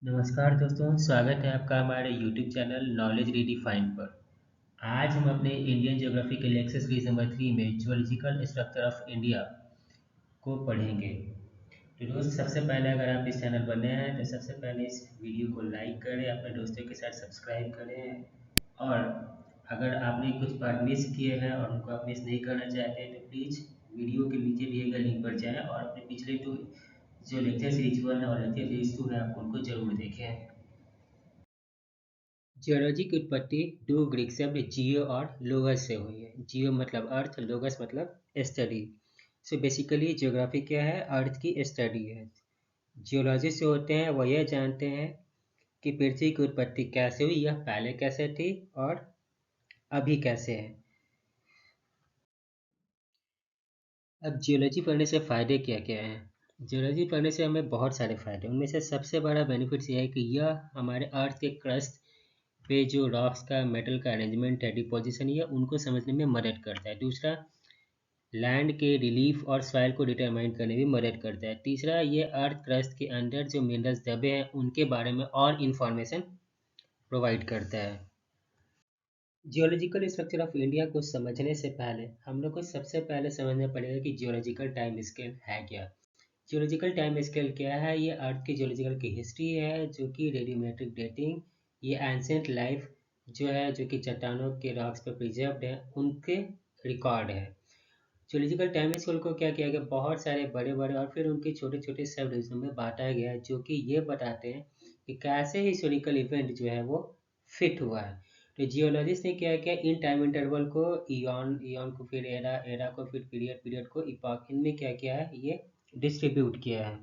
नमस्कार दोस्तों, स्वागत है आपका हमारे यूट्यूब चैनल नॉलेज रीडिफाइंड पर। आज हम अपने Indian geographical access series number 3 में ज्योलॉजिकल स्ट्रक्चर ऑफ इंडिया को पढ़ेंगे। तो दोस्त, सबसे पहले अगर आप इस चैनल पर नए हैं तो सबसे पहले इस वीडियो को लाइक करें, अपने दोस्तों के साथ सब्सक्राइब करें। और अगर आपने कुछ पार्ट मिस किए हैं और उनको आप मिस नहीं करना चाहते हैं तो प्लीज़ वीडियो के नीचे दिए गए लिंक पर जाएं और अपने पिछले जो लेक्चर सीरीज 1 और लेक्चर सीरीज 2 है आप उनको जरूर देखें। जियोलॉजी की उत्पत्ति दो ग्रीक शब्द जियो और लोगस से हुई है। जियो मतलब अर्थ, लोगस मतलब स्टडी। सो बेसिकली ज्योग्राफी क्या है? अर्थ की स्टडी है। जियोलॉजिस्ट जो होते हैं वो यह जानते हैं कि पृथ्वी की उत्पत्ति कैसे हुई, यह पहले कैसे थी और अभी कैसे है। अब जियोलॉजी पढ़ने से फ़ायदे क्या क्या हैं? जियोलॉजी पढ़ने से हमें बहुत सारे फ़ायदे, उनमें से सबसे बड़ा बेनिफिट यह है कि यह हमारे अर्थ के क्रस्ट पे जो रॉक्स का, मेटल का अरेंजमेंट है, डिपोजिशन है, उनको समझने में मदद करता है। दूसरा, लैंड के रिलीफ और सॉइल को डिटरमाइन करने में मदद करता है। तीसरा, ये अर्थ क्रस्ट के अंदर जो मिनरल्स दबे हैं उनके बारे में और इंफॉर्मेशन प्रोवाइड करता है। जियोलॉजिकल स्ट्रक्चर ऑफ इंडिया को समझने से पहले हम लोग को सबसे पहले समझना पड़ेगा कि जियोलॉजिकल टाइम स्केल है क्या। जियोलॉजिकल टाइम स्केल क्या है? ये अर्थ की जियोलॉजिकल की हिस्ट्री है, जो कि रेडियोमेट्रिक डेटिंग, ये एंशिएंट लाइफ जो है, जो कि चट्टानों के रॉक्स पर प्रिजर्व्ड है, उनके रिकॉर्ड है। जियोलॉजिकल टाइम स्केल को क्या किया गया? बहुत सारे बड़े बड़े और फिर उनके छोटे छोटे सब डिविजन में बांटा गया है, जो कि ये बताते हैं कि कैसे हिस्टोरिकल इवेंट जो है वो फिट हुआ है। तो जियोलॉजिस्ट ने क्या किया? इन टाइम इंटरवल को ईयन, ईयन को फिर एरा, एरा को फिर पीरियड, पीरियड को इपॉक, इनमें क्या किया है? ये डिस्ट्रीब्यूट किया है।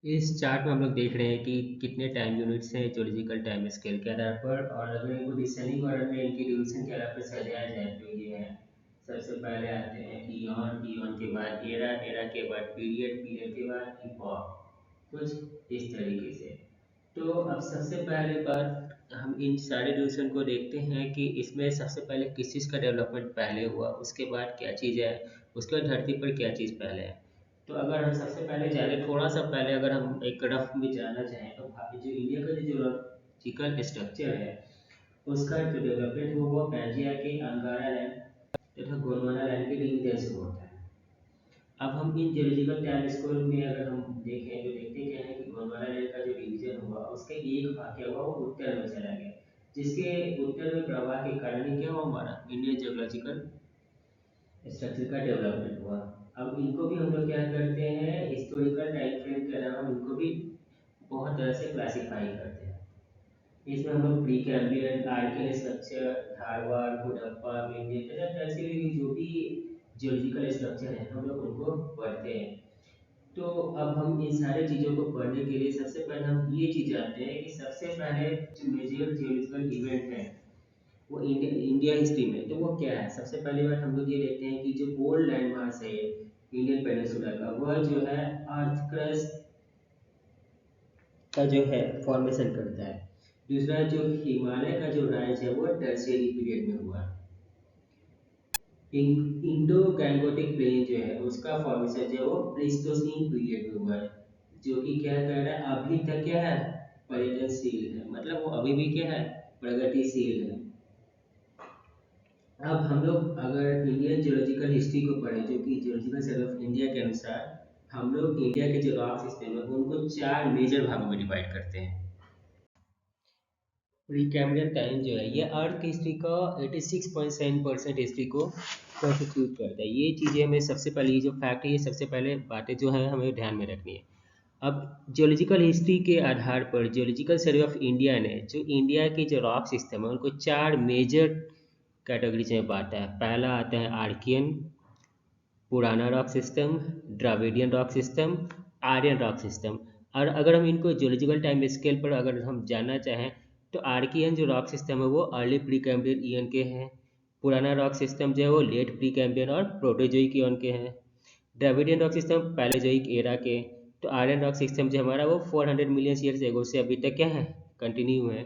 इस चार्ट में हम लोग देख रहे हैं कि कितने टाइम यूनिट्स हैं जियोलॉजिकल टाइम स्केल के आधार पर, और अगर इनको डिसेंडिंग ऑर्डर में इनकी ड्यूरेशन के आधार पर सजाया जाए तो ये है। सबसे पहले आते हैं इयॉन, इयॉन के बाद एरा, एरा के बाद पीरियड, पीरियड के बाद इपॉक, कुछ इस तरीके से। तो अब सबसे पहले बात हम इन सारे ड्यूरेशन को देखते हैं कि इसमें सबसे पहले किस चीज़ का डेवलपमेंट पहले हुआ, उसके बाद क्या चीज़ है, उसके बाद धरती पर क्या चीज़ पहले है। तो अगर हम सबसे पहले जाने, थोड़ा सा पहले अगर हम एक रफ में जाना चाहें तो जो इंडिया का जो जियोलॉजिकल स्ट्रक्चर है उसका जो डेवलपमेंट हुआ वो पैंजिया के अंगारा लैंड तथा गोंडवाना लैंड के डिवीजन से होता है। अब हम इन जियोलॉजिकल टाइम स्केल में अगर हम देखें तो देखते क्या है कि गोंडवाना लैंड का जो डिवीजन हुआ उसके एक भाग क्या हुआ, वो उत्तर में चला गया, जिसके उत्तर में प्रवाह के कारण ही क्या हुआ, हमारा इंडियन जियोलॉजिकल स्ट्रक्चर का डेवलपमेंट हुआ। अब इनको भी हम लोग क्या करते हैं, हिस्टोरिकल टाइम फ्रेम के अलावा इनको भी बहुत तरह से क्लासिफाई करते हैं। इसमें हम लोग Precambrian, Archaean structure, Dharwar, Cuddapah, मेंढी तथा टर्शियरी जो भी जियोलॉजिकल स्ट्रक्चर है हम लोग उनको पढ़ते हैं। तो अब हम इन सारी चीज़ों को पढ़ने के लिए सबसे पहले हम ये चीज़ जानते हैं कि सबसे पहले जो मेजर जियोलॉजिकल इवेंट है वो इंडिया इंडिया हिस्ट्री में, तो वो क्या है? सबसे पहली बात हम लोग ये देखते हैं कि जो ओल्ड लैंड मास है इंडियन पेनिनसुला का, वह जो है अर्थ क्रस्ट का जो है फॉर्मेशन करता है। दूसरा, जो हिमालय का जो राइज है वो टर्शियरी पीरियड में हुआ। इंडो गैंगोटिक प्लेन जो है उसका फॉर्मेशन जो है वो प्लीस्टोसीन पीरियड में हुआ है, जो कि क्या कर रहा है, अभी तक क्या है, पर्यटनशील है, मतलब वो अभी भी क्या है, प्रगतिशील है। अब हम लोग अगर इंडियन जियोलॉजिकल हिस्ट्री को पढ़ें, जो कि जियोलॉजिकल सर्वे ऑफ इंडिया के अनुसार हम लोग इंडिया के जो रॉक सिस्टम है उनको चार मेजर भागों में डिवाइड करते हैं। प्रीकैम्ब्रियन टाइम जो है ये अर्थ की हिस्ट्री का 86.7% हिस्ट्री को कॉन्स्टिट्यूट करता है। ये चीज़ें हमें सबसे पहले, ये जो फैक्ट है, ये सबसे पहले बातें जो हैं हमें ध्यान में रखनी है। अब जियोलॉजिकल हिस्ट्री के आधार पर जियोलॉजिकल सर्वे ऑफ इंडिया ने जो इंडिया की जो रॉक सिस्टम है उनको चार मेजर कैटेगरीज में बांटा है। पहला आता है आर्कियन, पुराना rock system, Dravidian rock system, Aryan rock system. और अगर हम इनको जियोलॉजिकल टाइम स्केल पर अगर हम जानना चाहें तो आर्कियन जो रॉक सिस्टम है वो अर्ली प्री कैम्ब्रियन ईयन के हैं। पुराना रॉक सिस्टम जो है वो लेट प्री कैम्ब्रियन और प्रोटोजोइक ईयन के हैं। द्रविडियन रॉक सिस्टम पैलेजोइक एरा के। तो आर्यन रॉक सिस्टम जो हमारा वो 400 मिलियन ईयर्स एगो से अभी तक क्या है, कंटिन्यू है।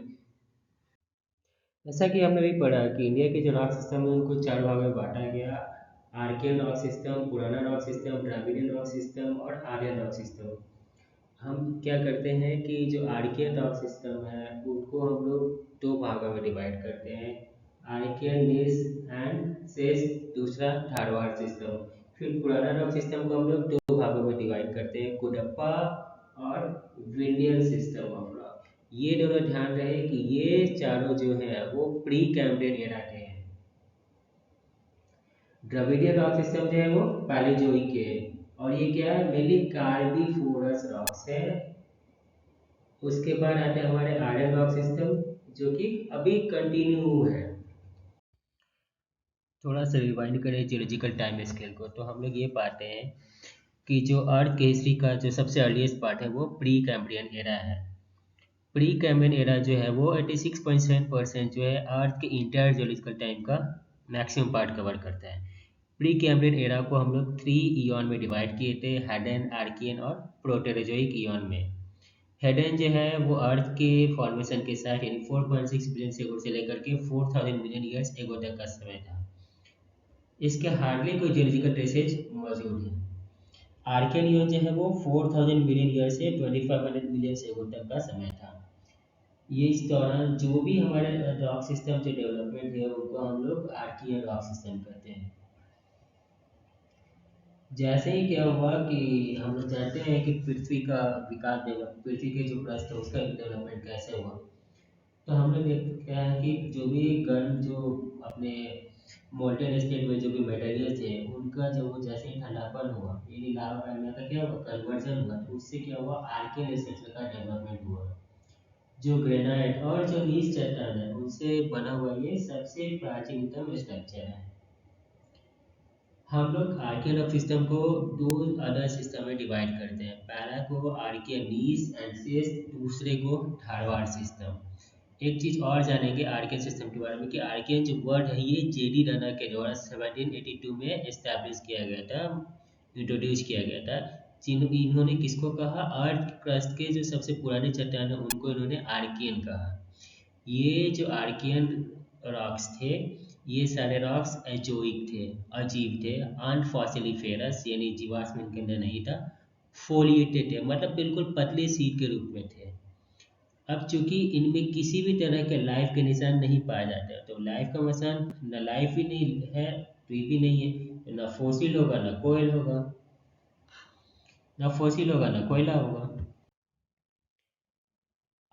जैसा कि हमने भी पढ़ा कि इंडिया के जो रॉक सिस्टम है उनको चार भागों में बांटा गया। आर्कियन रॉक सिस्टम, पुराना rock system, Dravidian rock system और आर्यन रॉक सिस्टम। हम क्या करते हैं कि जो आर्कियन रॉक सिस्टम है उनको हम लोग दो भागों में डिवाइड करते हैं। आर्कियन नीस एंड सेस, दूसरा धारवाड़ सिस्टम। फिर पुराना रॉक सिस्टम को हम लोग दो भागों में डिवाइड करते हैं, कुडप्पा और विंडियन सिस्टम ऑफ रॉक। ये दोनों ध्यान रहे कि ये चारों जो है वो प्री कैम्ब्रियन एरा के हैं। द्रविडियन रॉक सिस्टम जो है वो पैलेजोइक के है। और ये क्या है, मेनली कार्बीफोरस रॉक्स है। उसके बाद आते हैं हमारे आयरन रॉक सिस्टम, जो कि अभी कंटिन्यू है। थोड़ा सा रिवाइंड करें जियोलॉजिकल टाइम स्केल को, तो हम लोग ये पाते हैं कि जो अर्थ के हिस्ट्री का जो सबसे अर्लीस्ट पार्ट है वो प्री कैम्ब्रियन एरा है। प्री कैम्ब्रियन एरा जो है वो 86.7% जो है अर्थ के इंटायर जियोलॉजिकल टाइम का मैक्सिमम पार्ट कवर करता है। प्री कैम्ब्रियन एरा को हम लोग 3 ईयन में डिवाइड किए थे, हेडन, आर्कियन और प्रोटेरोजोइक ईयन में। हेडन जो है वो अर्थ के फॉर्मेशन के साथ यानी 4.6 बिलियन से लेकर के 4000 मिलियन ईयर्स एगो तक का समय था। इसके हार्डली कोई जियोलॉजिकल ट्रेसेज मौजूद है। आर्कियन ईयन जो है वो 4000 मिलियन ईयर से 2500 मिलियन एगो तक का समय था। ये इस दौरान जो भी हमारे रॉक सिस्टम जो डेवलपमेंट है उनको हम लोग आर्कियन रॉक सिस्टम कहते हैं। जैसे ही क्या हुआ कि हम लोग जानते हैं कि पृथ्वी का विकास, डेवलप पृथ्वी के जो प्रस्थ है उसका डेवलपमेंट कैसे हुआ, तो हम लोग देखते हैं कि जो भी गर्म जो अपने मोल्टेन स्टेट में जो भी मटेरियल थे उनका जब वो जैसे ही ठंडापन हुआ यानी लावा मैग्मा का क्या हुआ, कन्वर्जन हुआ, तो उससे क्या हुआ, आर्कियन स्ट्रक्चर का डेवलपमेंट हुआ। जो ग्रेनाइट और जो नीस चट्टान है उनसे बना हुआ ये सबसे प्राचीनतम स्ट्रक्चर है। हम लोग आर्कियन रॉक सिस्टम को दो अदर सिस्टम में डिवाइड करते हैं। पहला को आर्कियन नीस एंड सेस, दूसरे को धारवाड़ सिस्टम। एक चीज और जानेंगे आर्कियन सिस्टम के बारे में कि आर्कियन जो वर्ड है ये जेडी रना के द्वारा 1782 में एस्टैब्लिश किया गया था, इंट्रोड्यूस किया गया था। इन्होंने किसको कहा, अर्थ क्रस्ट के जो सबसे पुराने चट्टान है उनको इन्होंने आर्कियन कहा। ये जो आर्कियन रॉक्स थे ये सारे रॉक्स एजोइक थे, अजीब थे, अनफॉसिलिफेरस यानी जीवाश्म इनके अंदर नहीं था, फोलिएटेड थे मतलब बिल्कुल पतले सीट के रूप में थे। अब चूंकि इनमें किसी भी तरह के लाइफ के निशान नहीं पाए जाते, तो लाइफ का निशान न लाइफ ही नहीं है, ट्री भी नहीं है, न फोसिल होगा न कोयल होगा, न फोसिल होगा न कोयला होगा।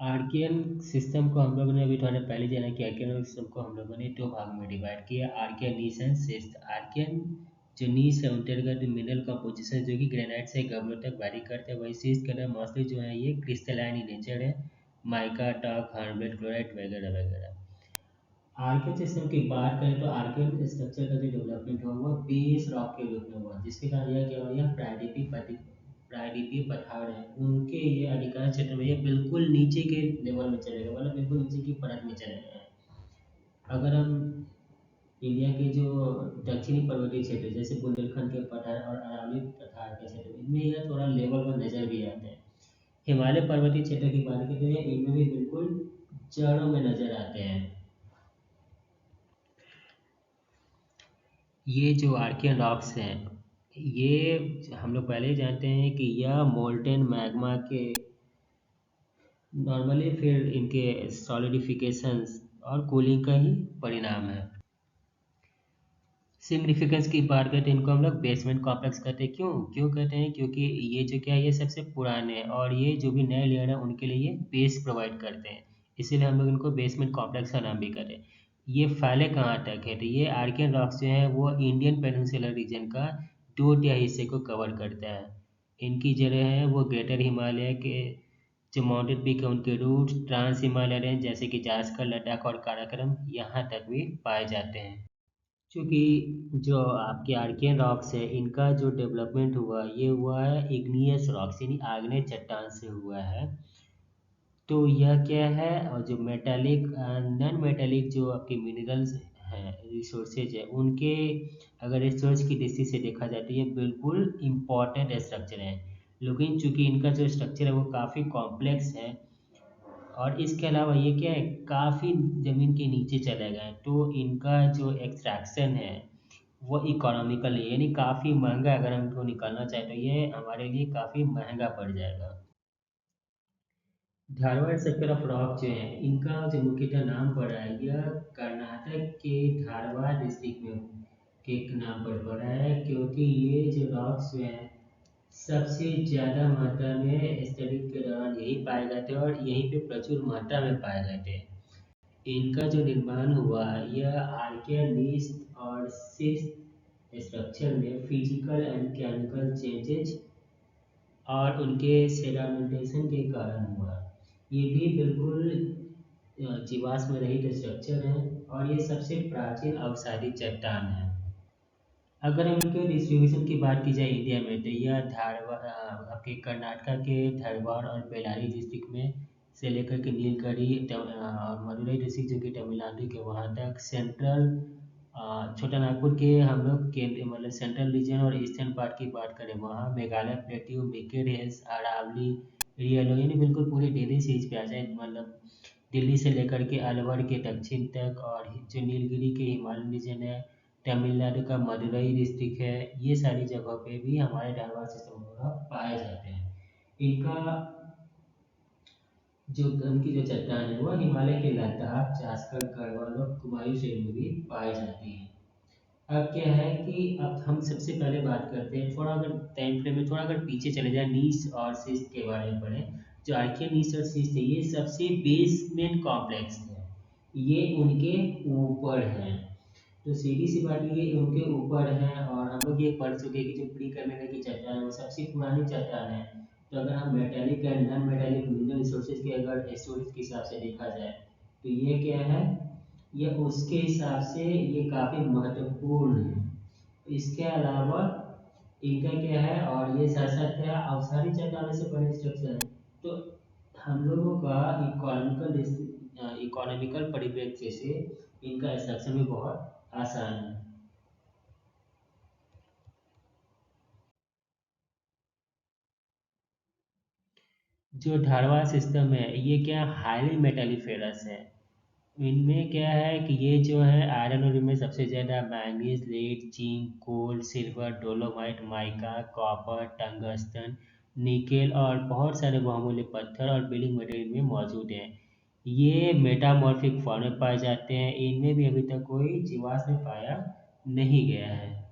आर्कियन सिस्टम को हम लोगों ने अभी थोड़ा पहले जाना कि आर्कियन सिस्टम को हम लोगों ने दो भाग में डिवाइड किया, Archaean gneiss and schist. Archaean जो नीस है उनके अंतर्गत मिनरल कंपोजिशन जो कि ग्रेनाइट से गबलों तक वैरी करते हैं, वही सिस्ट के अंदर मोस्टली जो है ये क्रिस्टलाइन इन नेचर है, माइका, टॉक, हार्नब्लेड क्लोराइड वगैरह वगैरह। आर्कियन सिस्टम की बात करें तो आर्कियन स्ट्रक्चर का जो डेवलपमेंट हुआ वो बेस रॉक के रूप में हुआ, जिसके कारण यह क्या हुआ, यह प्रायद्वीपीय पठार है उनके ये अधिकांश क्षेत्र में ये बिल्कुल नीचे के लेवल में चले गए, मतलब बिल्कुल नीचे की परत में चले गए हैं। अगर हम इंडिया के जो दक्षिणी पर्वतीय क्षेत्र जैसे बुंदेलखंड के पठार और अरावली पठार के क्षेत्र इनमें यह थोड़ा लेवल पर नजर भी आते हैं। हिमालय पर्वतीय क्षेत्र की बात करें तो इनमें भी बिल्कुल जड़ों में नजर आते हैं। ये जो आर्कियन रॉक्स हैं ये हम लोग पहले ही जानते हैं कि यह मोल्टेन मैग्मा के नॉर्मली फिर इनके सॉलिडिफिकेशंस और कूलिंग का ही परिणाम है। सिग्निफिकेंस की बात करते हैं इनको हम लोग बेसमेंट कॉम्प्लेक्स कहते हैं। क्यों क्यों कहते हैं, क्योंकि ये जो क्या है ये सबसे पुराने हैं और ये जो भी नए लेयर है उनके लिए ये बेस प्रोवाइड करते हैं, इसीलिए हम लोग इनको बेसमेंट कॉम्प्लेक्स का नाम भी करते हैं। ये फैले कहाँ तक है, तो ये आर्कियन रॉक्स जो है वो इंडियन पेनिनसुलर रीजन का 2/3 हिस्से को कवर करता है। इनकी जड़ें हैं वो ग्रेटर हिमालय के जो माउंटेन पीक है उनके रूट्स ट्रांस हिमालय रेंज जैसे कि जास्कर, लद्दाख और काराकोरम यहाँ तक भी पाए जाते हैं। क्योंकि जो आपके आर्कियन रॉक्स है इनका जो डेवलपमेंट हुआ ये हुआ है इग्नियस रॉक्स यानी आग्नेय चट्टान से हुआ है। तो यह क्या है, और जो मेटालिक नॉन मेटालिक जो आपके मिनरल्स हैं, रिसोर्सेज है उनके अगर रिसर्च की दृष्टि से देखा जाए तो ये बिल्कुल इम्पॉर्टेंट स्ट्रक्चर है, लेकिन चूंकि इनका जो स्ट्रक्चर है वो काफ़ी कॉम्प्लेक्स है और इसके अलावा ये क्या है काफ़ी ज़मीन के नीचे चले गए, तो इनका जो एक्सट्रैक्शन है वो इकोनॉमिकल है यानी काफ़ी महंगा, अगर हम इनको निकालना चाहें तो ये हमारे लिए काफ़ी महंगा पड़ जाएगा। धारवाड़ सर्कल ऑफ रॉक जो है इनका जो मुख्यतः नाम पड़ा है यह कर्नाटक के धारवाड़ डिस्ट्रिक्ट में के नाम पर पड़ा है क्योंकि ये जो रॉक्स जो हैं सबसे ज़्यादा मात्रा में स्टडी के दौरान यही पाए गए थे और यहीं पे प्रचुर मात्रा में पाए गए थे। इनका जो निर्माण हुआ यह आर्कियानिस्ट और सिस्ट स्ट्रक्चर में फिजिकल एंड केमिकल चेंजेज और उनके सेडामेंटेशन के कारण हुआ। ये भी बिल्कुल जीवाश्म रहित स्ट्रक्चर है और ये सबसे प्राचीन अवसादी चट्टान है। अगर हम इनके डिस्ट्रीब्यूशन की बात की जाए इंडिया में तो यह आपके कर्नाटक के धारवाड़ और बेल्लारी डिस्ट्रिक्ट में से लेकर के नीलगिरी और मदुरई डिस्ट्रिक्ट जो कि तमिलनाडु के वहाँ तक सेंट्रल छोटा नागपुर के हम लोग केंद्र मतलब सेंट्रल रीजन और ईस्टर्न पार्ट की बात करें वहाँ मेघालय प्लेट्यू बिकेर हिल्स अरावली रियलो यानी बिल्कुल पूरी दिल्ली सीज पे आ जाए मतलब दिल्ली से लेकर के अलवर के दक्षिण तक और जो नीलगिरी के हिमालयन रीजन है तमिलनाडु का मदुरई डिस्ट्रिक्ट है ये सारी जगहों पे भी हमारे ढालवाड़ सिस्टम वगैरह पाए जाते हैं। इनका जो उनकी जो चट्टान है वो हिमालय के लद्दाख जास्कर गढ़वाल और कुमायूं श्रेणी में भी पाई जाती है। अब क्या है कि अब हम सबसे पहले बात करते हैं थोड़ा अगर टाइम फ्रेम में थोड़ा अगर पीछे चले जाए नीस और सिस्ट के बारे में पढ़ें। जो आर्किया नीस और सिस्ट है ये सबसे बेसमेंट कॉम्प्लेक्स है। ये उनके ऊपर है। तो सीधी सी बात ये उनके ऊपर है और हम लोग ये पढ़ चुके हैं कि जो प्री कर्नाटक की चट्टान है वो सबसे पुरानी चट्टान है। तो अगर हम metallic and non metallic mineral resources के अगर स्टोरेज के हिसाब से देखा जाए तो ये क्या है ये उसके हिसाब से ये काफ़ी महत्वपूर्ण है। इसके अलावा इनका क्या है और ये साथ साथ क्या अवसारी चट्टानों से बने स्ट्रक्चर है। तो हम लोगों का इकोनॉमिकल परिप्रेक्ष्य से इनका एक्सट्रैक्शन भी बहुत आसान है। जो ढारवा सिस्टम है ये क्या हाईली मेटालिफेरस है। इनमें क्या है कि ये जो है आयरन और इनमें सबसे ज़्यादा manganese lead zinc gold silver dolomite mica copper tungsten nickel और बहुत सारे बहुमूल्य पत्थर और बिल्डिंग मटेरियल में मौजूद हैं। ये मेटामॉर्फिक फॉर्म में पाए जाते हैं। इनमें भी अभी तक कोई जीवाश्म पाया नहीं गया है।